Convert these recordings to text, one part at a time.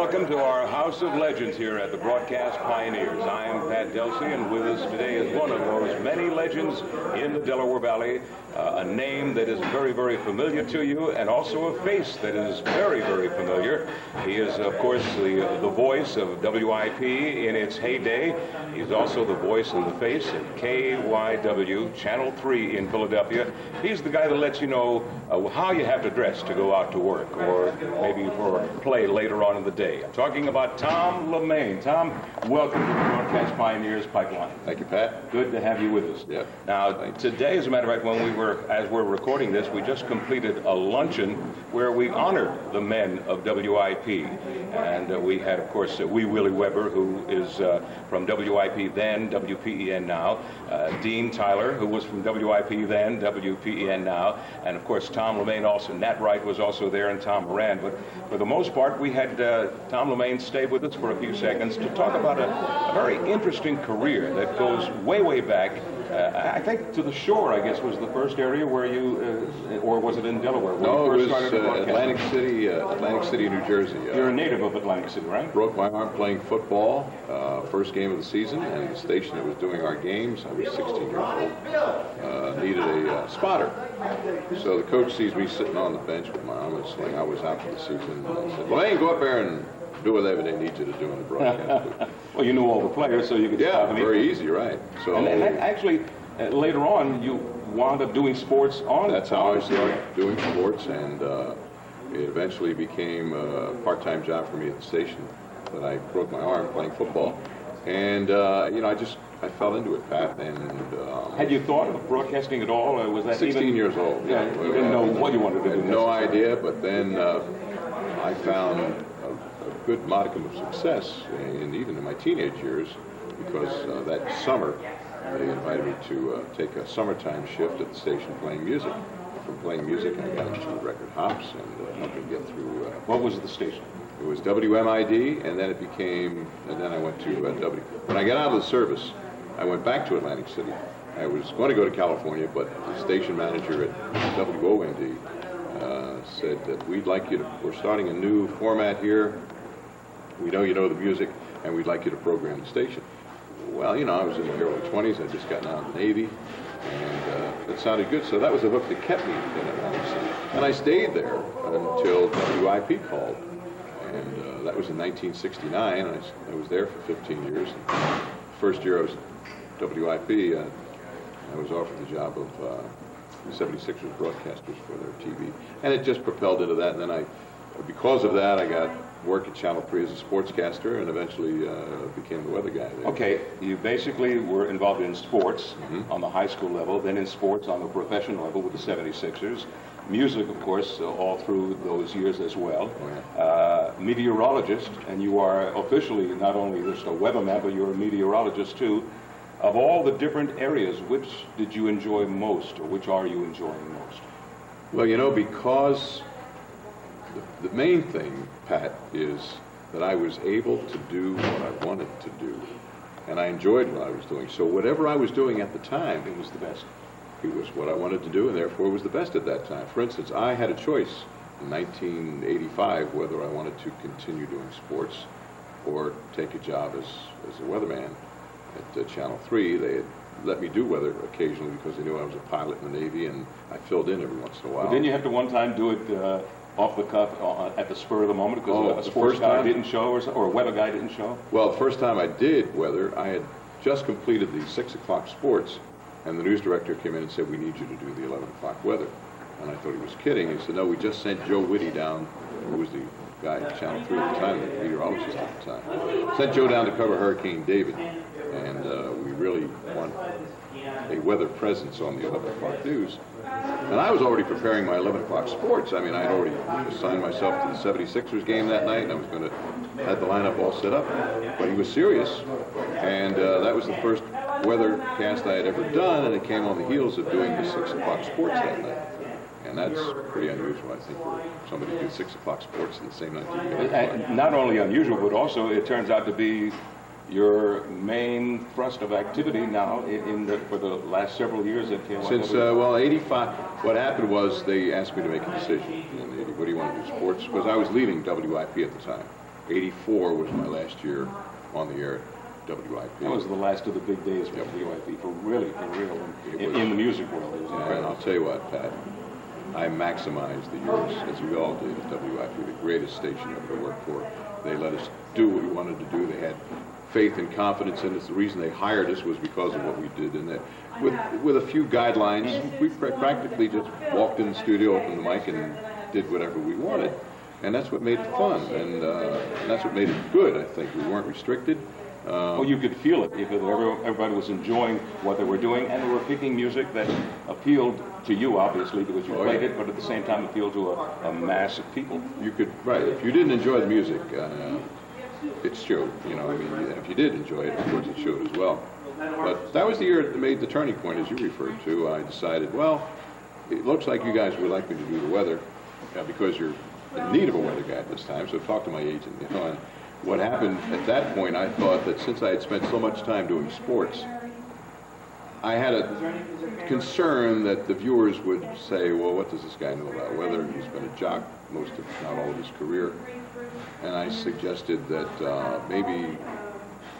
welcome to our House of Legends here at the Broadcast Pioneers. I am Pat Delsi, and with us today is one of those many legends in the Delaware Valley, a name that is very, very familiar to you, and also a face that is very, very familiar. He is, of course, the voice of WIP in its heyday. He's also the voice and the face of KYW, Channel 3 in Philadelphia. He's the guy that lets you know how you have to dress to go out to work, or maybe for play later on in the day. I'm talking about Tom Lamaine. Tom, welcome to the Broadcast Pioneers Pipeline. Thank you, Pat. Good to have you with us. Yeah. Now, today, as a matter of fact, as we're recording this, we just completed a luncheon where we honored the men of WIP. And we had, of course, Wee Willie Weber, who is from WIP then, WPEN now, Dean Tyler, who was from WIP then, WPEN now, and of course Tom Lamaine also. Nat Wright was also there, and Tom Moran. But for the most part, we had Tom Lamaine stay with us for a few seconds to talk about a very interesting career that goes way, way back. I think to the Shore, I guess, was the first area where you, or was it in Delaware? No, it was Atlantic City, New Jersey. You're a native of Atlantic City, right? Broke my arm playing football, first game of the season, and the station that was doing our games, I was 16 years old, needed a spotter. So the coach sees me sitting on the bench with my arm in a sling. I was out for the season, and I said, "Lane, go up there and do whatever they need you to do in the broadcast." Well, you knew all the players, so you could yeah, very easy, right? So and actually, later on, you wound up doing sports on. That's how I started doing sports, and it eventually became a part-time job for me at the station. But I broke my arm playing football, and you know, I fell into it, Pat. And had you thought of broadcasting at all, or was that 16 years old? Yeah, you didn't know what you wanted to do. No idea, but then I found a good modicum of success, even in my teenage years, because that summer they invited me to take a summertime shift at the station playing music. From playing music, I got into record hops and helped me get through. What was the station? It was WMID, and then it became, and then I went to W. When I got out of the service, I went back to Atlantic City. I was going to go to California, but the station manager at WOND said that we're starting a new format here. We know you know the music, and we'd like you to program the station. Well, you know, I was in my early 20s. I'd just gotten out of the Navy, and it sounded good. So that was the hook that kept me in Atlantic City. And I stayed there until WIP called. And that was in 1969. I was there for 15 years. First year I was at WIP, I was offered the job of the 76ers broadcasters for their TV. And it just propelled into that. And then because of that, I got work at Channel 3 as a sportscaster, and eventually became the weather guy there. Okay, you basically were involved in sports on the high school level, then in sports on the professional level with the 76ers. Music, of course, all through those years as well. Oh, yeah. Meteorologist, and you are officially not only just a weatherman, but you're a meteorologist too. Of all the different areas, which did you enjoy most, or which are you enjoying most? Well, you know, because the main thing, Pat, is that I was able to do what I wanted to do, and I enjoyed what I was doing. So whatever I was doing at the time, it was the best. It was what I wanted to do, and therefore it was the best at that time. For instance, I had a choice in 1985 whether I wanted to continue doing sports or take a job as a weatherman at Channel 3. They had let me do weather occasionally because they knew I was a pilot in the Navy, and I filled in every once in a while. But didn't you have to one time do it off the cuff at the spur of the moment because a sports guy didn't show or a weather guy didn't show? Well, the first time I did weather, I had just completed the 6 o'clock sports, and the news director came in and said, "We need you to do the 11 o'clock weather." And I thought he was kidding. He said, "No, we just sent Joe Whitty down," who was the guy at Channel 3 at the time, the meteorologist at the time. Sent Joe down to cover Hurricane David, and we really want a weather presence on the 11 o'clock news. And I was already preparing my 11 o'clock sports. I mean, I had already assigned myself to the 76ers game that night, and I was going to have the lineup all set up. But he was serious, and that was the first weather cast I had ever done, and it came on the heels of doing the 6 o'clock sports that night. And that's pretty unusual, I think, for somebody to do 6 o'clock sports in the same night. Not only unusual, but also it turns out to be your main thrust of activity now for the last several years at KYW? Since, well, 85, what happened was they asked me to make a decision. What do you want to do, sports? Because I was leaving WIP at the time. '84 was my last year on the air at WIP. That was the last of the big days for WIP, for real, in the music world. It was And incredible. I'll tell you what, Pat, I maximized the years, as we all did at WIP, the greatest station ever to work for. They let us do what we wanted to do. They had faith and confidence in us. The reason they hired us was because of what we did. And that, with a few guidelines, we practically just walked in the studio, opened the mic, and did whatever we wanted. And that's what made it fun, and that's what made it good, I think. We weren't restricted. Well, you could feel it because everybody was enjoying what they were doing, and they were picking music that appealed to you, obviously, because you played it, but at the same time appealed to a mass of people. You could, right, if you didn't enjoy the music, it showed, you know, I mean, if you did enjoy it, of course it showed as well. But that was the year that made the turning point, as you referred to. I decided, well, it looks like you guys would like me to do the weather, because you're in need of a weather guy at this time, so talk to my agent, you know. And what happened at that point, I thought that since I had spent so much time doing sports, I had a concern that the viewers would say, well, what does this guy know about weather? He's been a jock most, if not all, of his career. And I suggested that maybe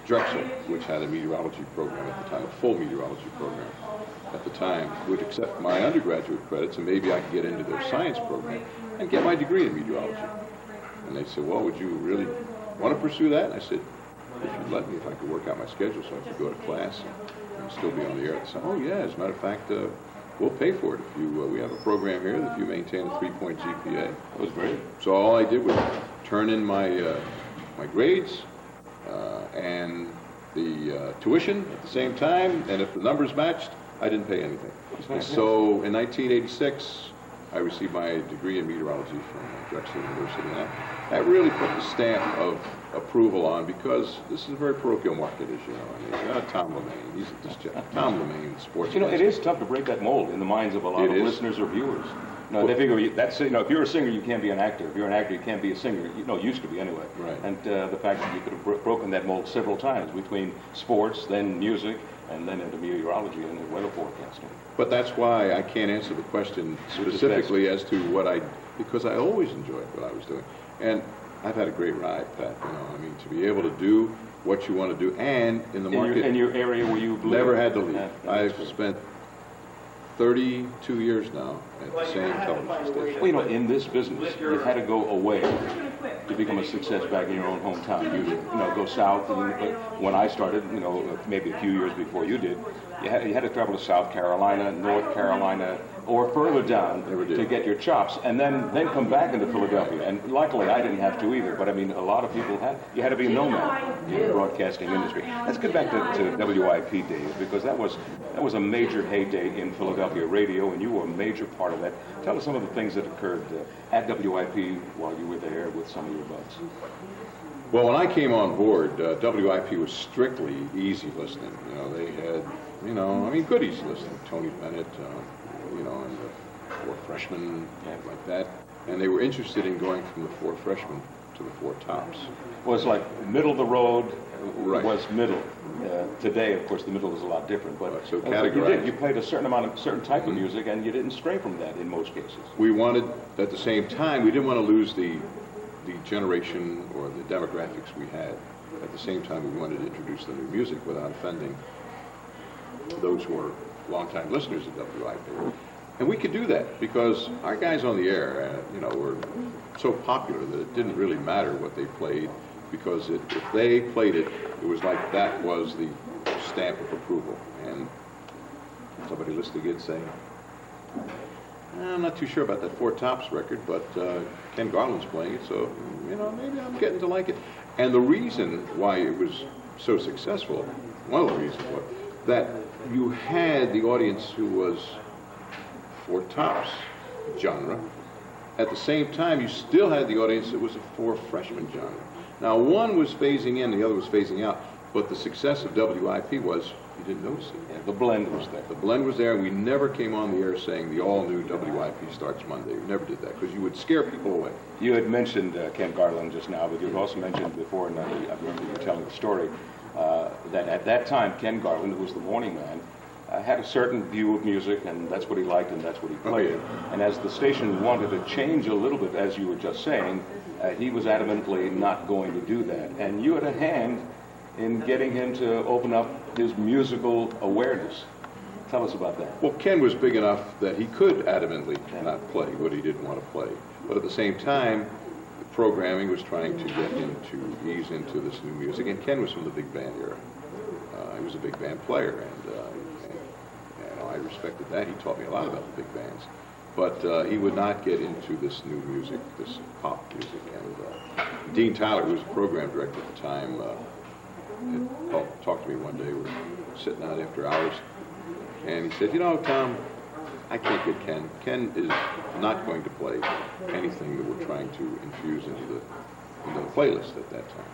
Drexel, which had a meteorology program at the time, a full meteorology program at the time, would accept my undergraduate credits, and maybe I could get into their science program and get my degree in meteorology. And they said, well, would you really want to pursue that? And I said, if you'd let me, if I could work out my schedule so I could go to class and still be on the air. They said, oh yeah, as a matter of fact, we'll pay for it if you, we have a program here that if you maintain a 3-point GPA. That was great. So all I did was turn in my my grades and the tuition at the same time, and if the numbers matched, I didn't pay anything. And so in 1986, I received my degree in meteorology from Drexel University. And that really put the stamp of approval on, because this is a very parochial market, as you know. I mean, Tom Lamaine, he's just Tom Lamaine, sports. You know, it is tough to break that mold in the minds of a lot of listeners or viewers. No, they figure that's, you know, if you're a singer, you can't be an actor. If you're an actor, you can't be a singer. You know, used to be anyway. Right. And the fact that you could have broken that mold several times between sports, then music, and then into meteorology and weather forecasting. But that's why I can't answer the question specifically as to what because I always enjoyed what I was doing. And I've had a great ride, Pat. You know, I mean, to be able to do what you want to do, and in the market. In your area where you've lived. Never had to leave. Yeah, I've spent 32 years now at the same television station. Well, you know, in this business, you had to go away to become a success back in your own hometown. You know, go south. And, when I started, you know, maybe a few years before you did, you had to travel to South Carolina, North Carolina, or further down to get your chops, and then come back into Philadelphia. And luckily, I didn't have to either. But I mean, a lot of people you had to be a nomad in the broadcasting industry. Let's get back to WIP days, because that was a major heyday in Philadelphia radio, and you were a major part of that. Tell us some of the things that occurred at WIP while you were there with some of your buds. Well, when I came on board, WIP was strictly easy listening. You know, they had, you know, I mean, good easy listening. Tony Bennett, you know, and the 4 freshmen, like that. And they were interested in going from the 4 freshmen to the 4 tops. Well, it's like middle of the road was middle. Today, of course, the middle is a lot different. But so categorized. You played a certain type of music, and you didn't stray from that in most cases. We wanted, at the same time, we didn't want to lose the generation or the demographics we had. At the same time, we wanted to introduce the new music without offending those who are longtime listeners of WIP. And we could do that because our guys on the air, you know, were so popular that it didn't really matter what they played, because if they played it, it was like that was the stamp of approval. And somebody listening in saying, I'm not too sure about that 4 Tops record, but Ken Garland's playing it, so, you know, maybe I'm getting to like it. And the reason why it was so successful, one of the reasons was that you had the audience who was 4 Tops genre. At the same time, you still had the audience that was a 4 freshman genre. Now, one was phasing in, the other was phasing out, but the success of WIP was you didn't notice it. Yeah, the blend was there. The blend was there, and we never came on the air saying the all-new WIP starts Monday. We never did that, because you would scare people away. You had mentioned Ken Garland just now, but you had also mentioned before, and I remember you telling the story, that at that time, Ken Garland, who was the morning man, had a certain view of music, and that's what he liked, and that's what he played. yeah. And as the station wanted to change a little bit, as you were just saying, he was adamantly not going to do that. And you had a hand in getting him to open up his musical awareness. Tell us about that. Well, Ken was big enough that he could adamantly not play what he didn't want to play. But at the same time, the programming was trying to get him to ease into this new music. And Ken was from the big band era. He was a big band player, and I respected that. He taught me a lot about the big bands. But he would not get into this new music, this pop music. And Dean Tyler, who was the program director at the time, talked to me one day. We were sitting out after hours. And he said, you know, Tom, I can't get Ken. Ken is not going to play anything that we're trying to infuse into the playlist at that time.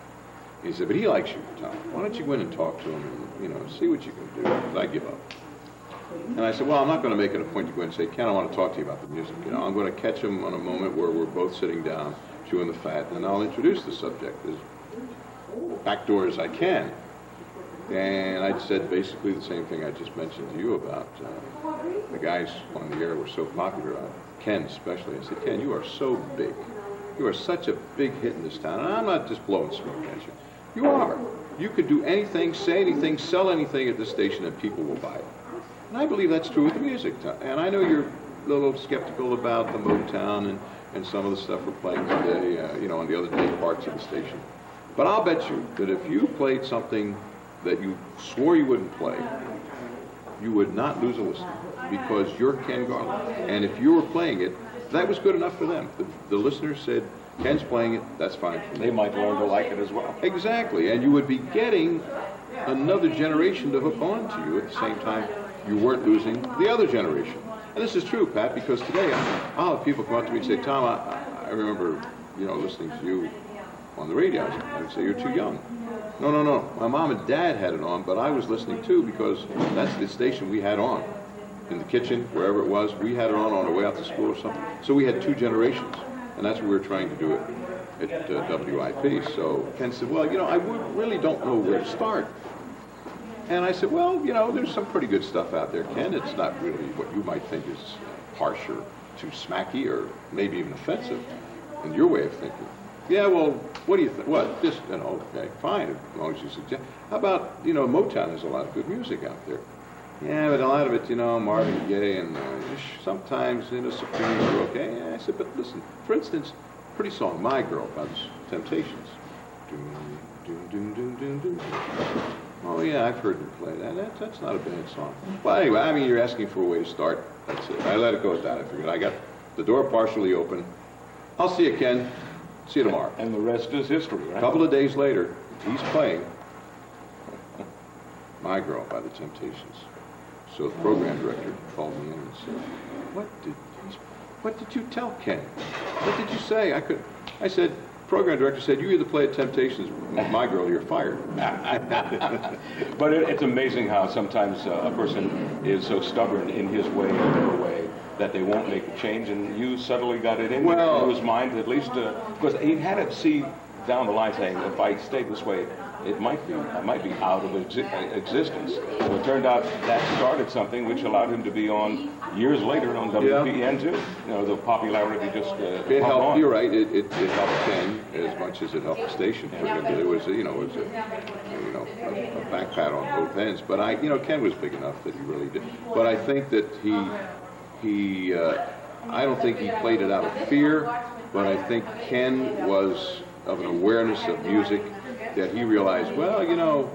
He said, but he likes you, Tom. Why don't you go in and talk to him and, you know, see what you can do? Because I give up. And I said, well, I'm not going to make it a point to go in and say, Ken, I want to talk to you about the music. You know, I'm going to catch him on a moment where we're both sitting down, chewing the fat, and I'll introduce the subject as backdoor as I can. And I said basically the same thing I just mentioned to you about the guys on the air were so popular, Ken especially. I said, Ken, you are so big. You are such a big hit in this town. And I'm not just blowing smoke at you. You are. You could do anything, say anything, sell anything at this station and people will buy it. And I believe that's true with the music. And I know you're a little skeptical about the Motown and some of the stuff we're playing today, you know, on the other day parts of the station. But I'll bet you that if you played something that you swore you wouldn't play, you would not lose a listener because you're Ken Garland. And if you were playing it, that was good enough for them. The listeners said, Ken's playing it, that's fine for me. They might learn to like it as well. Exactly, and you would be getting another generation to hook on to you at the same time you weren't losing the other generation. And this is true, Pat, because today I'll have people come up to me and say, Tom, I remember, you know, listening to you on the radio. I would say, you're too young. No. My mom and dad had it on, but I was listening too because that's the station we had on. In the kitchen, wherever it was, we had it on our way out to school or something. So we had two generations, and that's what we were trying to do at WIP. So Ken said, well, you know, I really don't know where to start. And I said, well, you know, there's some pretty good stuff out there, Ken. It's not really what you might think is harsh or too smacky or maybe even offensive in your way of thinking. Yeah, well, what do you think? What? Just, you know, okay, fine, as long as you suggest. How about, you know, Motown has a lot of good music out there. Yeah, but a lot of it, you know, Marvin Gaye and sometimes, you know, Supremes are okay. Yeah, I said, but listen, for instance, pretty song, My Girl by the Temptations. Doom, doom, doom, doom, doom, doom. Oh, yeah, I've heard them play that. That's not a bad song. Well, anyway, I mean, you're asking for a way to start. That's it. I let it go at that. I figured I got the door partially open. I'll see you, Ken. See you tomorrow. And the rest is history, right? A couple of days later, he's playing My Girl by the Temptations. So the program director called me in and said, what did you tell Ken? What did you say? I said, program director said, you either play at Temptations, My Girl, or you're fired. But it's amazing how sometimes a person is so stubborn in his way or her way that they won't make a change, and you subtly got it in his mind, at least, because he had to see down the line saying, if I stay this way, I might be out of existence. So it turned out that started something which allowed him to be on years later on WPN too. You know, the popularity just it helped. On. You're right. It helped Ken as much as it helped the station for him. But it was a back pat on both ends. But Ken was big enough that he really did. But I think that he I don't think he played it out of fear, but I think Ken was of an awareness of music that he realized, well, you know,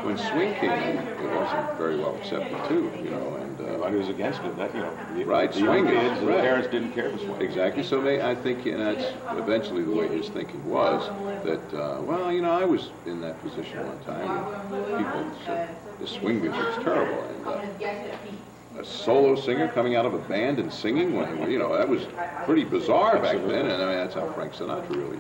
when swing came in, it wasn't very well accepted too, you know, and everybody was against it. That, you know, right, the swing kids, the parents didn't care for swing. Exactly. So I think, and that's eventually the way his thinking was. That well, you know, I was in that position one time, and people said the swing music's terrible, and a solo singer coming out of a band and singing, when, you know, that was pretty bizarre back then, and I mean, that's how Frank Sinatra really.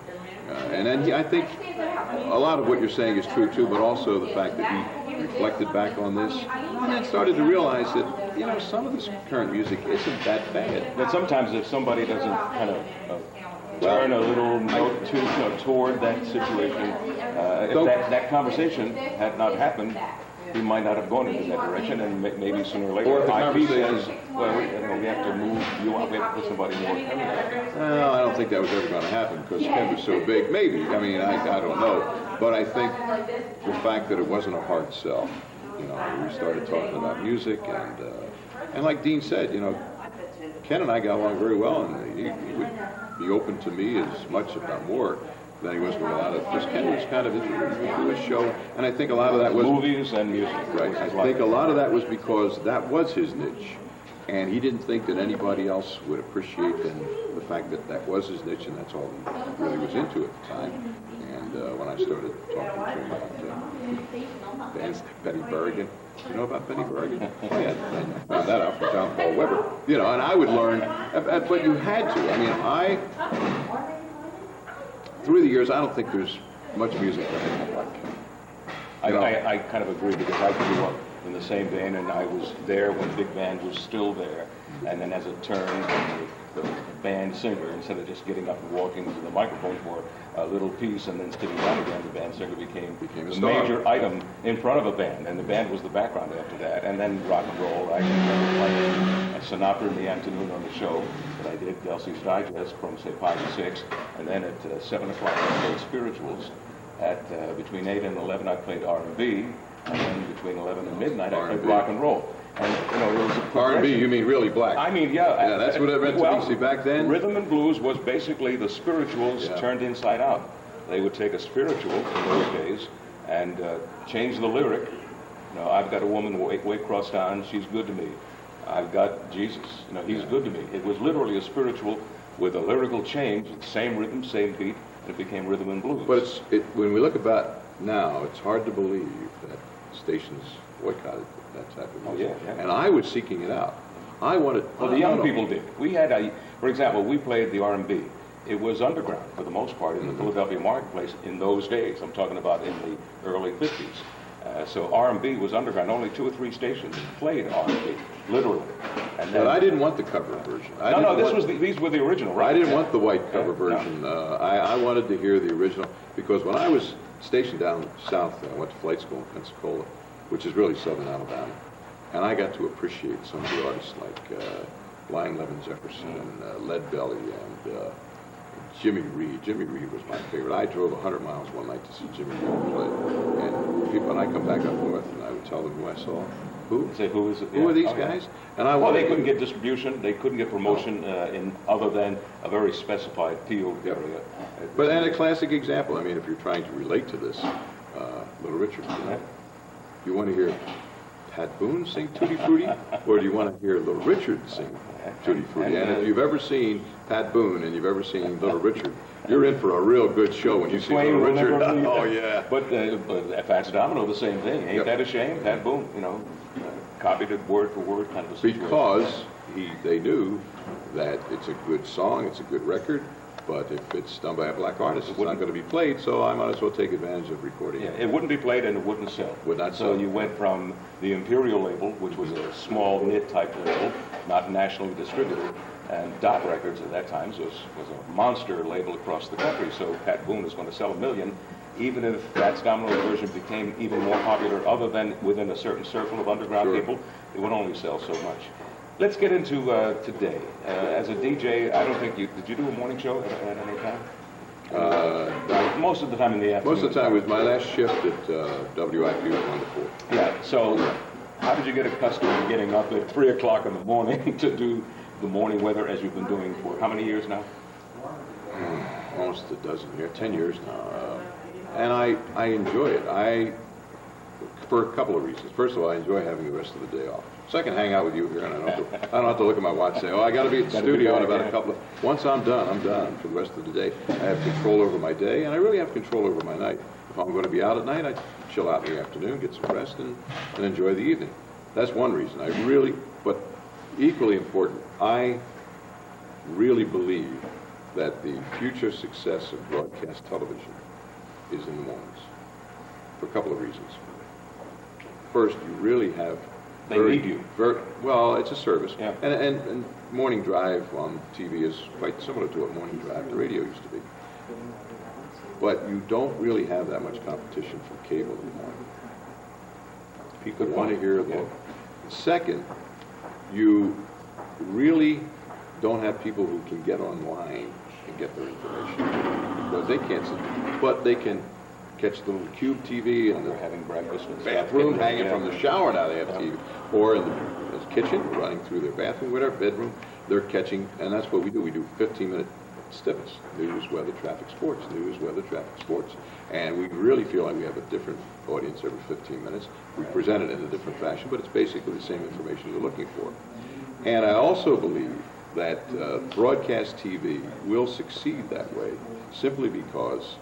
And then I think a lot of what you're saying is true too, but also the fact that he reflected back on this and then started to realize that, you know, some of this current music isn't that bad. But sometimes if somebody doesn't kind of turn a little note toward that situation, if that conversation had not happened, he might not have gone into that direction, and maybe sooner or later, Or if the IP conversation- says, well, we have to move you up, we have to put somebody more permanent. Well, I don't think that was ever going to happen because Ken was so big. Maybe. I mean, I don't know. But I think the fact that it wasn't a hard sell, you know, we started talking about music, and like Dean said, you know, Ken and I got along very well, and he would be open to me as much, if not more, than he was with a lot of, because Ken was kind of into his show, and I think a lot of that was... Movies and music. Right. I think a lot of that was because that was his niche, and he didn't think that anybody else would appreciate the fact that that was his niche, and that's all he really was into at the time. And when I started talking to him about bands like Benny Berrigan, you know about Benny Berrigan? Oh, yeah, I found that out from John Paul Weber. You know, and I would learn, but you had to. I mean, through the years, I don't think there's much music that I don't like. I kind of agree, because I grew up in the same vein, and I was there when big band was still there, and then as it turned, the band singer, instead of just getting up and walking to the microphone for a little piece and then sitting down again, the band singer became a the star. major item in front of a band, and the band was the background after that. And then rock and roll, I remember playing Sinatra in the afternoon on the show that I did, Delsi's Digest, from say 5 to 6, and then at 7 o'clock I played spirituals. At between 8 and 11 I played R&B, and then between 11 and midnight I played R&B. rock and roll. And, you know, it was a R&B, progression. you mean really black? I mean, yeah. Yeah, that's what it meant to be. See, back then... Rhythm and blues was basically the spirituals Yeah. turned inside out. They would take a spiritual in those days and change the lyric. You know, I've got a woman way crossed on, she's good to me. I've got Jesus, you know, he's good to me. It was literally a spiritual with a lyrical change, same rhythm, same beat, and it became rhythm and blues. But when we look about now, it's hard to believe that stations boycotted that type of music. Yeah. And I was seeking it out. I wanted... Well, the young people did. We had for example, we played the R&B. It was underground for the most part in the Philadelphia marketplace in those days. I'm talking about in the early 50s. So R&B was underground. Only 2 or 3 stations played R&B, literally. And then, But I didn't want the cover version. These were the original, right? I didn't want the white cover Yeah, version. I wanted to hear the original, because when I was stationed down south, I went to flight school in Pensacola, which is really southern Alabama, and I got to appreciate some of the artists like Blind Levin Jefferson and Lead Belly and Jimmy Reed. Jimmy Reed was my favorite. I drove 100 miles one night to see Jimmy Reed play, and people, when I come back up north, and I would tell them who I saw. Who? Say, who is it? Who are these Yeah. guys? And I Well, they wanted- couldn't get distribution. They couldn't get promotion in other than a very specified field area. But and a classic example. I mean, if you're trying to relate to this, Little Richard, you know, you want to hear Pat Boone sing Tutti Frutti, or do you want to hear Little Richard sing Tutti Frutti? And if you've ever seen Pat Boone and you've ever seen Little Richard, you're in for a real good show when you see Twain Little will Richard. never leave. Oh yeah. But Fats Domino, the same thing. Ain't Yep. that a shame? Pat Boone, you know, copied it word for word, kind of a situation. Because they knew that it's a good song, it's a good record, but if it's done by a black artist, it's not going to be played, so I might as well take advantage of recording Yeah, it. it wouldn't be played and it wouldn't sell. Would not So sell. you went from the Imperial label, which was a small knit type label, not nationally distributed, and Dot Records at that time was a monster label across the country. So Pat Boone was going to sell 1 million, even if Fats Domino's version became even more popular, other than within a certain circle of underground Sure. people, it would only sell so much. Let's get into today. As a DJ, I don't think did you do a morning show at any time? Most of the time in the afternoon. Most of the time, with my last shift at WIP was 1 to 4. Yeah, so how did you get accustomed to getting up at 3 o'clock in the morning to do the morning weather as you've been doing for how many years now? Almost a dozen years, 10 years now. And I enjoy it. For a couple of reasons. First of all, I enjoy having the rest of the day off. So I can hang out with you here, and I don't have to look at my watch and say, oh, I got to be at the studio in about a couple of... Once I'm done for the rest of the day. I have control over my day, and I really have control over my night. If I'm going to be out at night, I chill out in the afternoon, get some rest, and enjoy the evening. That's one reason. But equally important, I really believe that the future success of broadcast television is in the mornings, for a couple of reasons. First, you really have... They need you. Well, it's a service. Yeah. And morning drive on TV is quite similar to what morning drive to radio used to be. But you don't really have that much competition from cable in the morning. People want to hear the. Second, you really don't have people who can get online and get their information because they can't sit, but they can catch the little cube TV and They're having breakfast in the bathroom, hanging from the shower now they have TV, or in the kitchen, running through their bathroom, whatever, bedroom, they're catching, and that's what we do. We do 15-minute snippets, news, weather, traffic, sports, news, weather, traffic, sports, and we really feel like we have a different audience every 15 minutes. We present it in a different fashion, but it's basically the same information you're looking for. And I also believe that broadcast TV will succeed that way simply because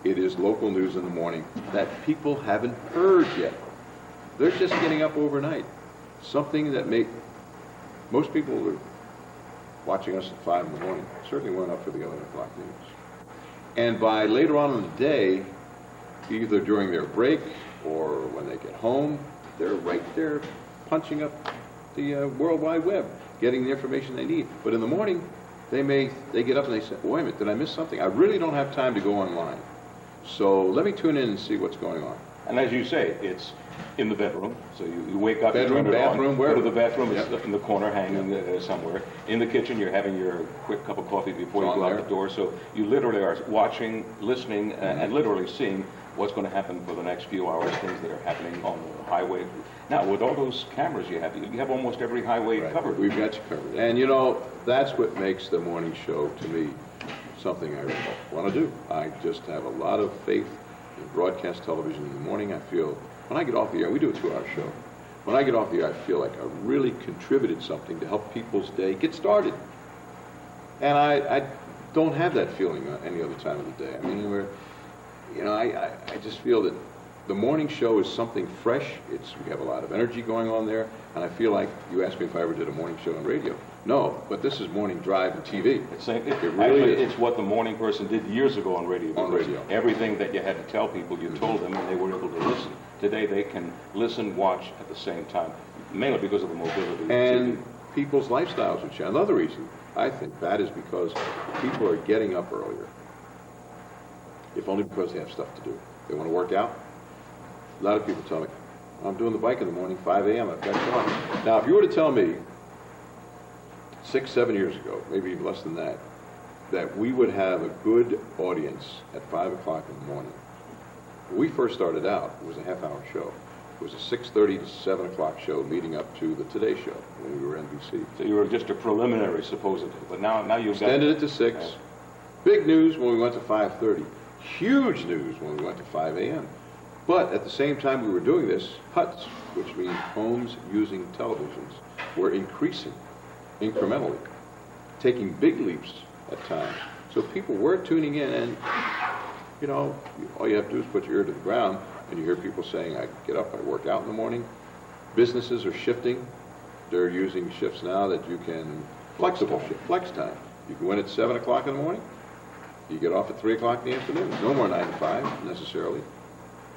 it is local news in the morning that people haven't heard yet. They're just getting up overnight. Something that most people are watching us at 5 in the morning certainly weren't up for the 11 o'clock news. And by later on in the day, either during their break or when they get home, they're right there punching up the World Wide Web, getting the information they need. But in the morning, they get up and they say, wait a minute, did I miss something? I really don't have time to go online. So let me tune in and see what's going on. And as you say, it's in the bedroom. So you wake up, bedroom, you turn it bathroom, on, wherever. go to the bathroom, Yep. it's in the corner hanging somewhere. In the kitchen, you're having your quick cup of coffee before you It's go on out there. the door. So you literally are watching, listening, and literally seeing what's going to happen for the next few hours, things that are happening on the highway. Now, with all those cameras you have almost every highway Right. covered. We've got you covered. And you know, that's what makes the morning show, to me, something I want to do. I just have a lot of faith in broadcast television in the morning. I feel, when I get off the air, we do a 2-hour show. When I get off the air, I feel like I really contributed something to help people's day get started. And I don't have that feeling any other time of the day. I mean, I just feel that the morning show is something fresh. We have a lot of energy going on there, and I feel like, you asked me if I ever did a morning show on radio. No, but this is morning drive and TV. It really actually, is. It's what the morning person did years ago on radio. On because radio. Everything that you had to tell people, you told them, and they were able to listen. Today, they can listen, watch at the same time, mainly because of the mobility of And TV. people's lifestyles would change. Another reason, I think, that is because people are getting up earlier. If only because they have stuff to do. They want to work out. A lot of people tell me, I'm doing the bike in the morning, 5 a.m., I've got to come on. Now, if you were to tell me 6, 7 years ago, maybe even less than that, that we would have a good audience at 5 o'clock in the morning. When we first started out, it was a half-hour show. It was a 6:30 to 7 o'clock show leading up to the Today Show when we were NBC. So you were just a preliminary, supposedly, but now you've Extended it to 6. Yeah. Big news when we went to 5:30. Huge news when we went to 5 a.m. But at the same time we were doing this, HUTs, which means homes using televisions, were increasing incrementally, taking big leaps at times. So people were tuning in, and you know, all you have to do is put your ear to the ground, and you hear people saying, I get up, I work out in the morning. Businesses are shifting. They're using shifts now that you can, flexible shift, flex time. You can win at 7 o'clock in the morning. You get off at 3 o'clock in the afternoon. No more 9 to 5 necessarily.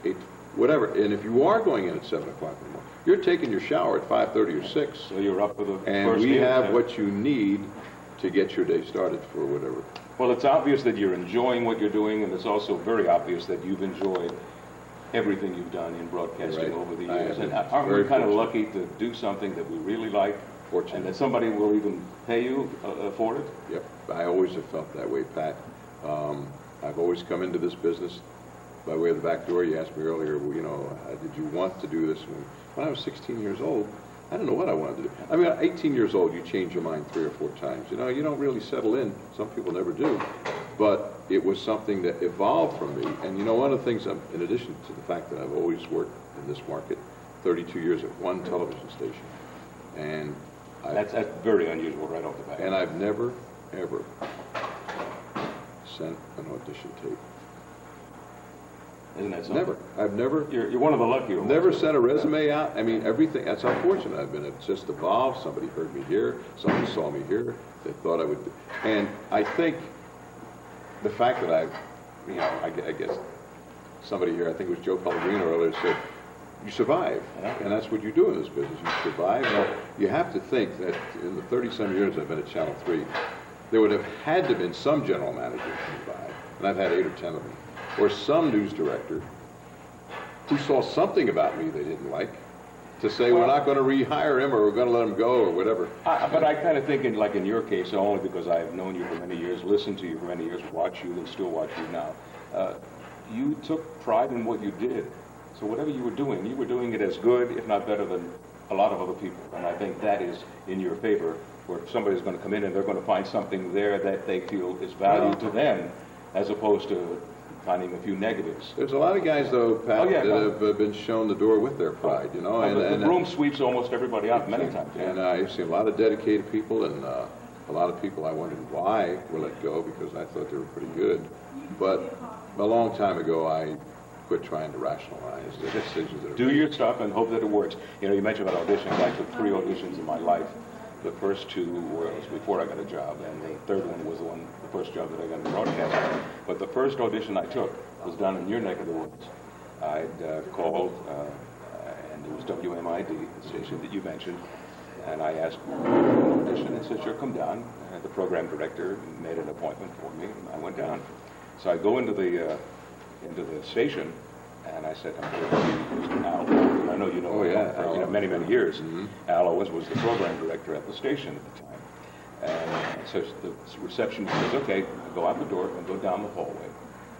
8, whatever. And if you are going in at 7 o'clock in the morning, you're taking your shower at 5:30 or 6. So you're up for the And first we meal. have what you need to get your day started for whatever. Well, it's obvious that you're enjoying what you're doing, and it's also very obvious that you've enjoyed everything you've done in broadcasting Right. over the I years. have And been aren't we very kind of fortunate. lucky to do something that we really like, Fortunate. and that somebody will even pay you for it? Yep, I always have felt that way, Pat. I've always come into this business by way of the back door. You asked me earlier, well, you know, did you want to do this? When I was 16 years old, I didn't know what I wanted to do. I mean, at 18 years old, you change your mind 3 or 4 times. You know, you don't really settle in. Some people never do. But it was something that evolved from me. And you know, one of the things, in addition to the fact that I've always worked in this market, 32 years at one television station. And That's very unusual right off the bat. and I've never, ever sent an audition tape. Isn't that something? Never. I've never, You're one of the luckier ones. never sent a resume out. I mean, everything, that's how fortunate I've been. It's just evolved. Somebody heard me here. Somebody saw me here. They thought I would. And I think the fact that I've, you know, I guess somebody here, I think it was Joe Pellegrino earlier, said, you survive. Yeah. And that's what you do in this business. You survive. Now, you have to think that in the 30-some years I've been at Channel 3, there would have had to have been some general manager come by, and I've had 8 or 10 of them, or some news director who saw something about me they didn't like, to say we're not going to rehire him or we're going to let him go or whatever. But I kind of think, like in your case, only because I've known you for many years, listened to you for many years, watch you and still watch you now, you took pride in what you did. So whatever you were doing it as good, if not better than a lot of other people. And I think that is in your favor, where somebody's going to come in and they're going to find something there that they feel is value to them, as opposed to finding a few negatives. There's a lot of guys, though, Pat, that have been shown the door with their pride, you know. And the broom sweeps almost everybody out many times. Yeah. And I've seen a lot of dedicated people, and a lot of people I wondered why were let go, because I thought they were pretty good. But a long time ago, I quit trying to rationalize the decisions that are Do your stuff and hope that it works. You know, you mentioned about auditions. I took 3 auditions in my life. The first 2 were before I got a job, and the third one was the first job that I got in broadcasting. But the first audition I took was down in your neck of the woods. I'd called, and it was WMID, the station that you mentioned, and I asked for an audition. And said, sure, come down. And the program director made an appointment for me, and I went down. So I go into the station, and I said, I'm here to see Mr. Al. And I know you know him for many, many years. Mm-hmm. Al was the program director at the station at the time. And so the receptionist says, okay, go out the door and go down the hallway.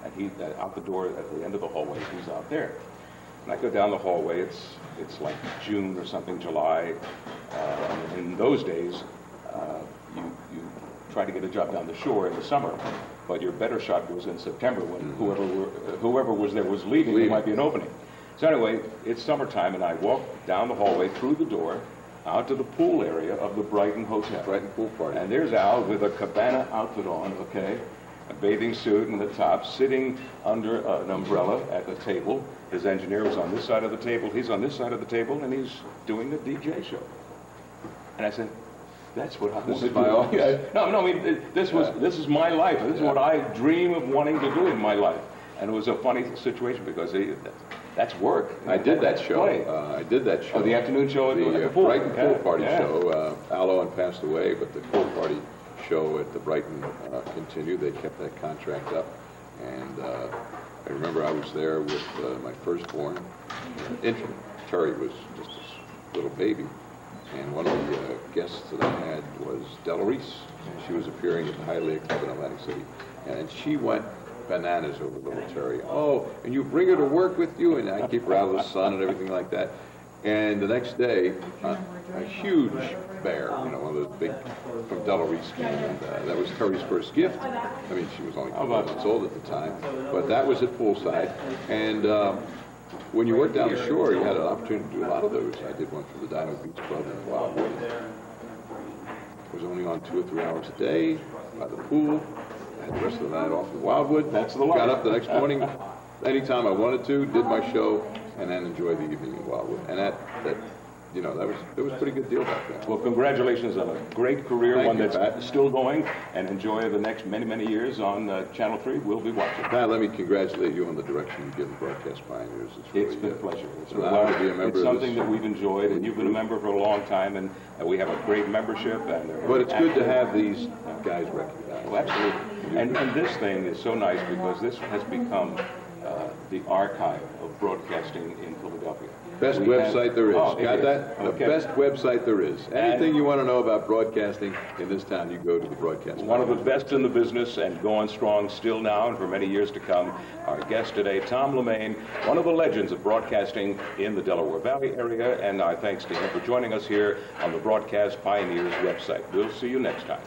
And he, out the door at the end of the hallway, he's out there. And I go down the hallway, it's like June or something, July. In those days, you try to get a job down the shore in the summer. But your better shot was in September when whoever was there was leaving. There might be an opening. So anyway, it's summertime, and I walk down the hallway through the door out to the pool area of the Brighton Hotel. Brighton Pool Party. And there's Al with a cabana outfit on, okay, a bathing suit and the top, sitting under an umbrella at the table. His engineer was on this side of the table. He's on this side of the table, and he's doing a DJ show. And I said, that's what I want to do. Yeah. No, I mean, this is my life. This is what I dream of wanting to do in my life. And it was a funny situation because that's work. I did that show. I did that show. Oh, the afternoon show at the pool. Brighton Pool Party show. Al Owen passed away, but the pool party show at the Brighton continued. They kept that contract up. And I remember I was there with my firstborn, infant. Terry was just a little baby. And one of the guests that I had was Delsi. She was appearing at the Hialeah Club in Atlantic City. And she went bananas over little Terry. Oh, and you bring her to work with you, and I keep her out of the sun and everything like that. And the next day, a huge bear, you know, one of those big, from Delsi came, and that was Terry's first gift. I mean, she was only a couple of months old at the time, but that was at poolside. And when you worked down the shore, you had an opportunity to do a lot of those. I did one for the Diamond Beach Club in Wildwood. I was only on 2 or 3 hours a day by the pool. I had the rest of the night off in Wildwood. That's the life. Got up the next morning, anytime I wanted to, did my show, and then enjoyed the evening in Wildwood. And that you know, that was a pretty good deal back then. Well, congratulations on a great career, Thank one you, that's Pat. still going, and enjoy the next many, many years on Channel 3. We'll be watching. Pat, let me congratulate you on the direction you've given Broadcast Pioneers. It's been a pleasure. It's an honor to be a member It's of something this. that we've enjoyed, and you've been a member for a long time, and we have a great membership. But it's good to have these guys recognized. Oh, absolutely. And this thing is so nice because this has become the archive of broadcasting in Philadelphia. Best website there is. Got that? Okay. The best website there is. Anything you want to know about broadcasting in this town, you go to the broadcast. One of the best in the business and going strong still now and for many years to come. Our guest today, Tom Lamaine, one of the legends of broadcasting in the Delaware Valley area, and our thanks to him for joining us here on the Broadcast Pioneers website. We'll see you next time.